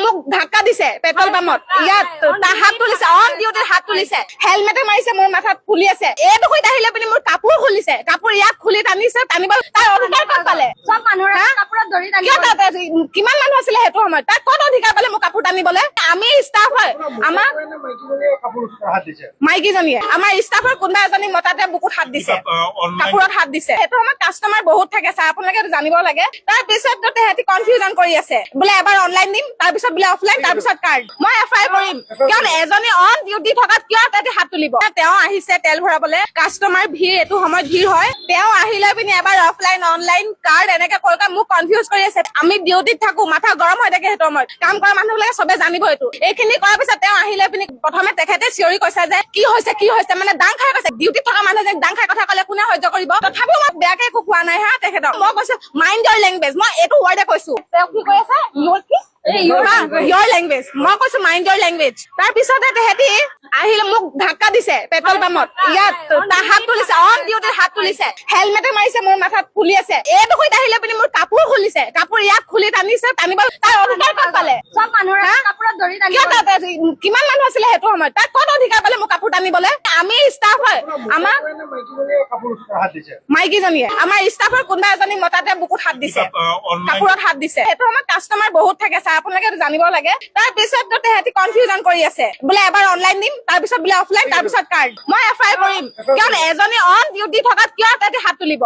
মোক ধাক্কা দিছে পেট্ৰল পাম্পত ইয়াত তাৰ হাত তুলিছে অন ডিউটিত হাত তুলিছে হেলমেটে মাৰিছে মোৰ মাথাত ফুলি আছে এইডোখৰত আহিলে পিনে মোৰ কাপোৰ খুলিছে কাপোৰ ইয়াত খুলি টানিছে টানিব তাৰ অধিকাৰ ক'ত পালে সব মানুহৰ কাপোৰত ধৰি টানিব কিমান মানুহ আছিলে সেইটো সময়ত তাক ক'ত অধিকাৰ পালে মোৰ কাপোৰ টানিবলৈ আমি ষ্টাফ হয় আমাৰ মাইকীজনীয়ে আমাৰ ষ্টাফৰ কোনোবা এজনী মতাতে বুকুত হাত দিছে কাপোৰত হাত দিছে সেইটো সময়ত কাষ্টমাৰ বহুত থাকে ছাৰ আপোনালোকে জানিব লাগে তাৰ পিছত তেহেঁতি কনফিউজন কৰি আছে বোলে এবাৰ অনলাইন দিম তাৰ পিছত বোলে অফলাইন তাৰ পিছত কাৰ্ড মই এফআই কৰিম কাৰণ এজনী অন ডিউটি থকাত কিয় তাতে হাত তুলিব তেওঁ আহিছে তেল ভৰাবলে কাষ্টমাৰ ভিৰ এইটো সময়ত ভিৰ হয় তেওঁ আহিলে পিনে এবাৰ অফলাইন অনলাইন কাৰ্ড এনেকে কৈ মোক কনফিউজ কৰি আছে আমি ডিউটিত থাকো মাথা গৰম হৈ থাকে সেইটো সময়ত কাম কৰা মানুহবিলাকে চবে জানিব এইটো এইখিনি কৰাৰ পিছত তেওঁ আহিলে পিনে প্ৰথমে তেখেতে চিঞৰি কৈছে যে কি হৈছে মানে দাং খাই কৈছে ডিউটিত থকা মানুহ যে দাং খাই কথা ক'লে কোনে সহ্য কৰিব তথাপিও মই বেয়াকে একো কোৱা নাই হা তেখেতক মই কৈছো মাইণ্ড ইয়ৰ লেংগুৱেজ মই এইটো ৱৰ্ডে কৈছো তেওঁ কি কৈ আছে your language মই কৈছো মাইণ্ড ইয়ৰ লেংগুৱেজ তাৰ পিছতে তেহেঁতি আহিলে মোক ধাক্কা দিছে পেট্ৰল পাম্পত ইয়াত তাৰ হাত তুলিছে অন ডিউটিত হাত তুলিছে হেলমেটে মাৰিছে মোৰ মাথাত ফুলি আছে এইডোখৰত আহিলে পিনে মোৰ কাপোৰ খুলিছে কাপোৰ ইয়াত খুলি টানিছে টানিব তাৰ অধিকাৰ ক'ত পালে সব মানুহৰ কাপোৰত ধৰি টানিব কিমান মানুহ আছিলে সেইটো সময়ত তাক ক'ত অধিকাৰ পালে মোৰ কাপোৰ টানিবলৈ আমি ষ্টাফ হয় আমাৰ মাইকীজনীয়ে আমাৰ ষ্টাফৰ কোনোবা এজনী মতাতে বুকুত হাত দিছে কাপোৰত হাত দিছে সেইটো সময়ত কাষ্টমাৰ বহুত থাকে ছাৰ আপোনালোকে জানিব লাগে তাৰ পিছত তেহেঁতি কনফিউজন কৰি আছে বোলে এবাৰ অনলাইন দিম তাৰ পিছত বোলে অফলাইন তাৰ পিছত কাৰ্ড মই এফআই কৰিম কাৰণ এজনী অন ডিউটি থকাত কিয় তাতে হাত তুলিব